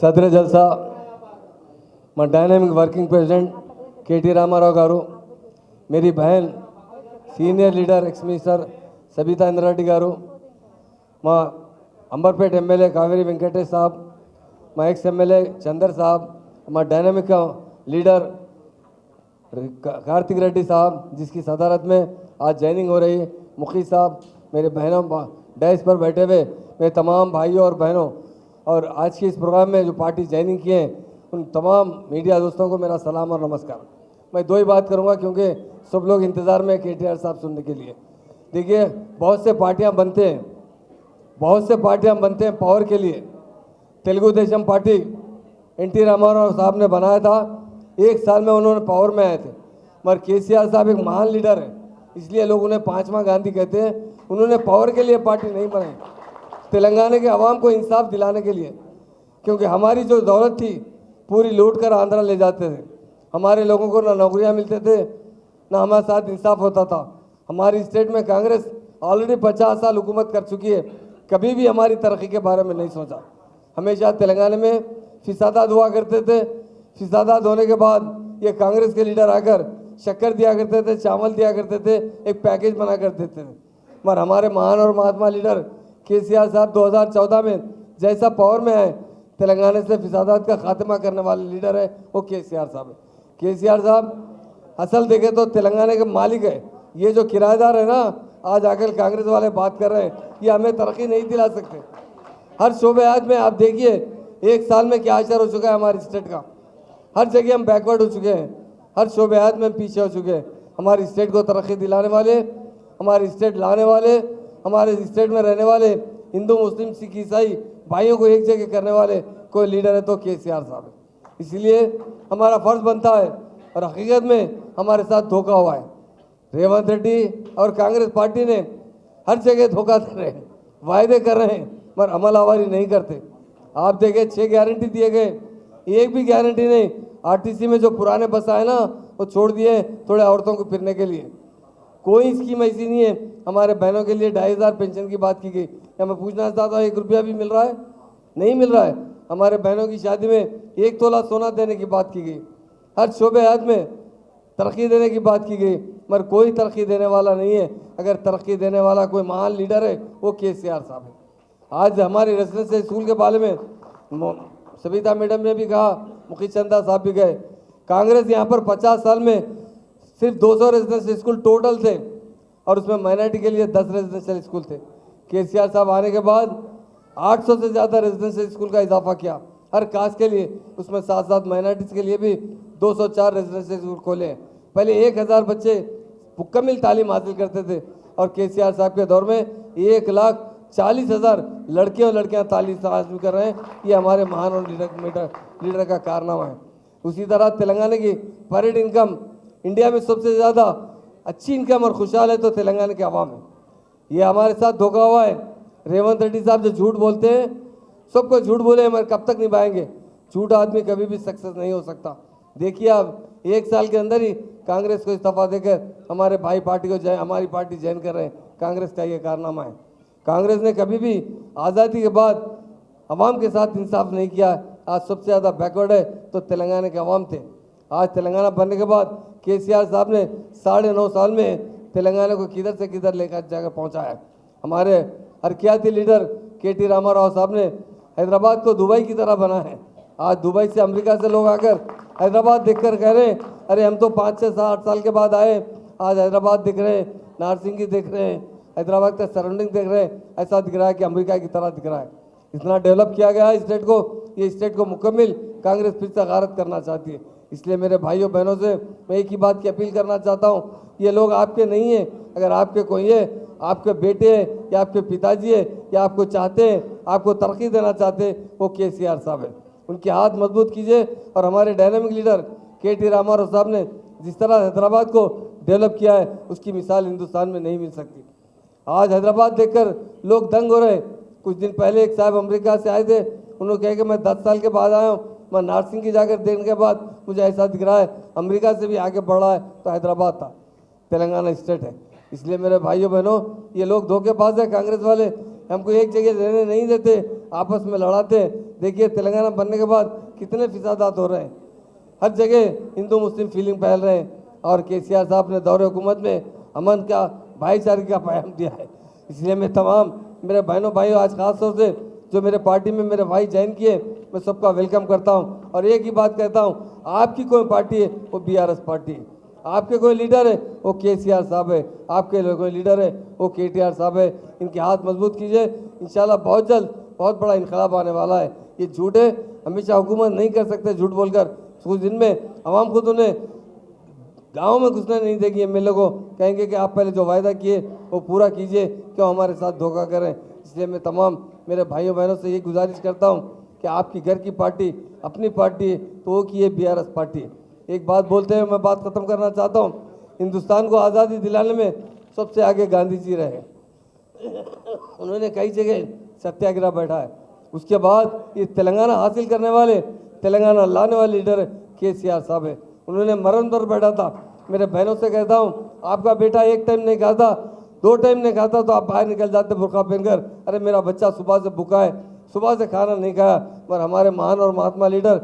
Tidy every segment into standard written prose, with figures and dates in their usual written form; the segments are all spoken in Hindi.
సదర జల్సా మా dynamic working president KT Rama Rao garu, मेरी बहन senior leader ex minister Sabitha Indra Reddy garu, మా अंबरपेट एमएलए कावेरी वेंकटेश साहब, మా एक्स एमएलए चंदर साहब, మా डायनामिक लीडर कार्तिक रेड्डी साहब जिसकी सदारत में आज ज्वाइनिंग हो रही है, मुखी साहब, मेरे बहनों डैश पर बैठे हुए मेरे तमाम भाइयों और बहनों, और आज के इस प्रोग्राम में जो पार्टी ज्वाइनिंग किए हैं उन तमाम मीडिया दोस्तों को मेरा सलाम और नमस्कार। मैं दो ही बात करूंगा क्योंकि सब लोग इंतज़ार में केटीआर साहब सुनने के लिए। देखिए, बहुत से पार्टियां बनते हैं पावर के लिए। तेलुगु देशम पार्टी एनटी रामाराव साहब ने बनाया था, 1 साल में उन्होंने पावर में आए थे, मगर केसीआर साहब एक महान लीडर है, इसलिए लोग उन्हें 5वां गांधी कहते हैं। उन्होंने पावर के लिए पार्टी नहीं बनाई, तेलंगाना के अवाम को इंसाफ दिलाने के लिए, क्योंकि हमारी जो दौलत थी पूरी लूट कर आंध्रा ले जाते थे। हमारे लोगों को ना नौकरियां मिलते थे, ना हमारे साथ इंसाफ होता था। हमारी स्टेट में कांग्रेस ऑलरेडी 50 साल हुकूमत कर चुकी है, कभी भी हमारी तरक्की के बारे में नहीं सोचा। हमेशा तेलंगाना में फिसादात हुआ करते थे, फिसादात होने के बाद ये कांग्रेस के लीडर आकर शक्कर दिया करते थे, चावल दिया करते थे, एक पैकेज बना कर देते थे। मगर हमारे महान और महात्मा लीडर केसीआर साहब 2014 में जैसा पावर में आए, तेलंगाना से फिसादात का खात्मा करने वाले लीडर है वो केसीआर साहब है। केसीआर साहब असल देखे तो तेलंगाना के मालिक है। ये जो किराएदार है ना, आज आकर कांग्रेस वाले बात कर रहे हैं, ये हमें तरक्की नहीं दिला सकते। हर शोबेयात में आप देखिए 1 साल में क्या असर हो चुका है हमारी स्टेट का। हर जगह हम बैकवर्ड हो चुके हैं, हर शोबेयात में पीछे हो चुके हैं। हमारी स्टेट को तरक्की दिलाने वाले, हमारी स्टेट लाने वाले, हमारे स्टेट में रहने वाले हिंदू मुस्लिम सिख ईसाई भाइयों को एक जगह करने वाले कोई लीडर है तो केसीआर साहब है। इसलिए हमारा फर्ज बनता है, और हकीकत में हमारे साथ धोखा हुआ है। रेवंत रेड्डी और कांग्रेस पार्टी ने हर जगह धोखा दे रहे हैं, वायदे कर रहे हैं, मगर अमल आवारी नहीं करते। आप देखें 6 गारंटी दिए गए, एक भी गारंटी नहीं। आरटीसी में जो पुराने बस आए ना, वो छोड़ दिए थोड़े औरतों को फिरने के लिए। कोई स्कीम ऐसी नहीं है। हमारे बहनों के लिए 2500 पेंशन की बात की गई, या मैं पूछना चाहता हूँ 1 रुपया भी मिल रहा है? नहीं मिल रहा है। हमारे बहनों की शादी में 1 तोला सोना देने की बात की गई। हर शोबे हयात में तरक्की देने की बात की गई, मगर कोई तरक्की देने वाला नहीं है। अगर तरक्की देने वाला कोई महान लीडर है वो केसीआर साहब है। आज हमारे रेजिडेंशियल स्कूल के बारे में सबिता मैडम ने भी कहा, मुखी चंदा साहब भी गए। कांग्रेस यहाँ पर 50 साल में सिर्फ 200 रेजिडेंशियल स्कूल टोटल थे, और उसमें माइनॉरिटी के लिए 10 रेजिडेंशियल स्कूल थे। केसीआर साहब आने के बाद 800 से ज़्यादा रेजिडेंशियल स्कूल का इजाफा किया हर कास्ट के लिए। उसमें साथ साथ माइनॉरिटीज़ के लिए भी 204 रेजिडेंशियल स्कूल खोले हैं। पहले 1000 बच्चे मुकम्मल तालीम हासिल करते थे, और केसीआर साहब के दौर में 1,40,000 लड़के और लड़कियां तालीम हासिल कर रहे हैं। ये हमारे महान और लीडर का कारनामा है। उसी तरह तेलंगाना की पर हेड इनकम इंडिया में सबसे ज़्यादा अच्छी इनकम और खुशहाल है तो तेलंगाना के अवाम है। ये हमारे साथ धोखा हुआ है। रेवंत रेड्डी साहब जो झूठ बोलते हैं, सबको झूठ बोले, मगर कब तक निभाएंगे? झूठ आदमी कभी भी सक्सेस नहीं हो सकता। देखिए, आप 1 साल के अंदर ही कांग्रेस को इस्तीफा देकर हमारे भाई पार्टी को हमारी पार्टी ज्वाइन कर रहे हैं। कांग्रेस का ये कारनामा है। कांग्रेस ने कभी भी आज़ादी के बाद अवाम के साथ इंसाफ नहीं किया। आज सबसे ज़्यादा बैकवर्ड है तो तेलंगाना के अवाम थे। आज तेलंगाना बनने के बाद केसीआर साहब ने 9.5 साल में तेलंगाना को किधर से किधर लेकर जाकर पहुँचाया। हमारे हरकियाती लीडर केटी रामाराव साहब ने हैदराबाद को दुबई की तरह बना है। आज दुबई से, अमेरिका से लोग आकर हैदराबाद देखकर कह रहे हैं, अरे हम तो 5, 6, 7 साल के बाद आए, आज हैदराबाद दिख रहे हैं, नारसिंगी देख रहे हैं, हैदराबाद का सराउंडिंग देख रहे हैं, ऐसा दिख रहा है कि अमेरिका की तरह दिख रहा है। इतना डेवलप किया गया है स्टेट को। ये स्टेट को मुकम्मल कांग्रेस फिर से गारत करना चाहती है। इसलिए मेरे भाइयों बहनों से मैं एक ही बात की अपील करना चाहता हूँ, ये लोग आपके नहीं हैं। अगर आपके कोई है, आपके बेटे हैं या आपके पिताजी है, या आपको चाहते हैं, आपको तरक्की देना चाहते हैं, वो केसीआर साहब है। उनके हाथ मजबूत कीजिए। और हमारे डायनामिक लीडर केटी रामाराव साहब ने जिस तरह हैदराबाद को डेवलप किया है, उसकी मिसाल हिंदुस्तान में नहीं मिल सकती। आज हैदराबाद देखकर लोग दंग हो रहे हैं। कुछ दिन पहले एक साहब अमेरिका से आए थे, उन्होंने कहा कि मैं 10 साल के बाद आया हूँ, मैं नारसिंग की जाकर देखने के बाद मुझे ऐसा दिख रहा है अमेरिका से भी आगे बढ़ रहा है। तो हैदराबाद था, तेलंगाना स्टेट है। इसलिए मेरे भाइयों बहनों, ये लोग धोखेबाज है कांग्रेस वाले। हमको एक जगह रहने नहीं देते, आपस में लड़ाते हैं। देखिए तेलंगाना बनने के बाद कितने फिसादात हो रहे हैं, हर जगह हिंदू मुस्लिम फीलिंग फैल रहे हैं। और केसीआर साहब ने दौरे हुकूमत में अमन का, भाईचारे का पैगाम दिया है। इसलिए मैं तमाम मेरे बहनों भाइयों, आज खास तौर से जो मेरे पार्टी में मेरे भाई ज्वाइन किए, मैं सबका वेलकम करता हूँ। और एक ही बात कहता हूँ, आपकी कोई पार्टी है वो बीआरएस पार्टी है, आपके कोई लीडर है वो केसीआर साहब है, आपके कोई लीडर है वो केटीआर साहब है। इनके हाथ मजबूत कीजिए, इंशाल्लाह बहुत जल्द बहुत बड़ा इनकलाब आने वाला है। ये झूठ है, हमेशा हुकूमत नहीं कर सकते झूठ बोलकर। कुछ दिन में आवाम खुद उन्हें गाँव में घुसने नहीं देगी। एमएलए को कहेंगे कि आप पहले जो वायदा किए वो पूरा कीजिए, क्यों हमारे साथ धोखा करें। इसलिए मैं तमाम मेरे भाइयों बहनों से ये गुजारिश करता हूँ कि आपकी घर की पार्टी अपनी पार्टी है तो वो की है बीआरएस पार्टी। एक बात बोलते हुए मैं बात ख़त्म करना चाहता हूँ, हिंदुस्तान को आज़ादी दिलाने में सबसे आगे गांधी जी रहे। उन्होंने कई जगह सत्याग्रह बैठा है। उसके बाद ये तेलंगाना हासिल करने वाले, तेलंगाना लाने वाले लीडर केसीआर साहब है। उन्होंने मरण पर बैठा था। मेरे बहनों से कहता हूँ, आपका बेटा एक टाइम नहीं खाता, 2 टाइम नहीं खाता तो आप बाहर निकल जाते बुर्का पहनकर, अरे मेरा बच्चा सुबह से भूखा है, सुबह से खाना नहीं खाया। पर हमारे महान और महात्मा लीडर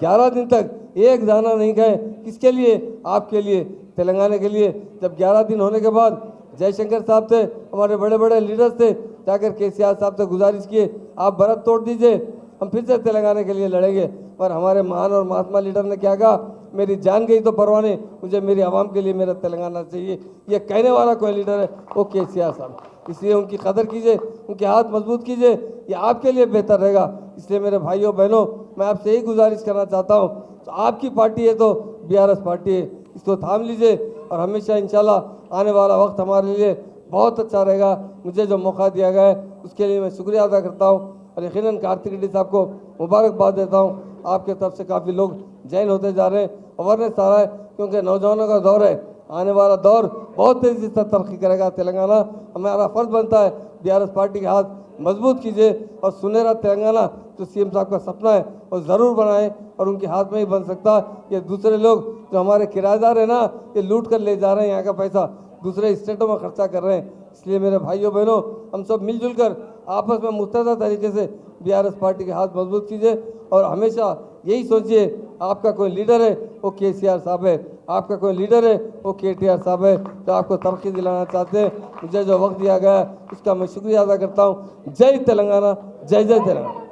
11 दिन तक एक दाना नहीं खाए। किसके लिए? आपके लिए, तेलंगाना के लिए। जब 11 दिन होने के बाद जयशंकर साहब थे, हमारे बड़े बड़े लीडर्स थे, जाकर केसीआर साहब से गुजारिश किए, आप भरत तोड़ दीजिए, हम फिर से तेलंगाना के लिए लड़ेंगे। पर हमारे महान और महात्मा लीडर ने क्या कहा, मेरी जान गई तो परवाह नहीं, मुझे मेरी आवाम के लिए मेरा तेलंगाना चाहिए। ये कहने वाला कोई लीडर है वो केसीआर साहब। इसलिए उनकी कदर कीजिए, उनके हाथ मजबूत कीजिए, ये आपके लिए बेहतर रहेगा। इसलिए मेरे भाइयों बहनों, मैं आपसे यही गुजारिश करना चाहता हूँ, तो आपकी पार्टी है तो बीआरएस पार्टी है, इसको थाम लीजिए और हमेशा इंशाल्लाह आने वाला वक्त हमारे लिए बहुत अच्छा रहेगा। मुझे जो मौका दिया गया है उसके लिए मैं शुक्रिया अदा करता हूँ और यकीनन कार्तिक रेड्डी साहब को मुबारकबाद देता हूँ। आपके तरफ से काफ़ी लोग जैन होते जा रहे हैं, अवेयरनेस आ रहा है, क्योंकि नौजवानों का दौर है। आने वाला दौर बहुत तेज़ी से तरक्की करेगा तेलंगाना। हमारा फर्ज बनता है बीआरएस पार्टी के हाथ मजबूत कीजिए और सुनहरा तेलंगाना जो सीएम साहब का सपना है वो ज़रूर बनाएं। और उनके हाथ में ही बन सकता है। ये दूसरे लोग जो हमारे किराएदार हैं ना, ये लूट कर ले जा रहे हैं यहाँ का पैसा, दूसरे स्टेटों में खर्चा कर रहे हैं। इसलिए मेरे भाइयों बहनों, हम सब मिलजुल कर आपस में मुत्तहदा तरीके से बीआरएस पार्टी के हाथ मजबूत कीजिए और हमेशा यही सोचिए, आपका कोई लीडर है वो केसीआर साहब है, आपका कोई लीडर है वो केटीआर साहब है, जो आपको तरक्की दिलाना चाहते हैं। मुझे जो वक्त दिया गया उसका मैं शुक्रिया अदा करता हूँ। जय तेलंगाना, जय जय तेलंगाना।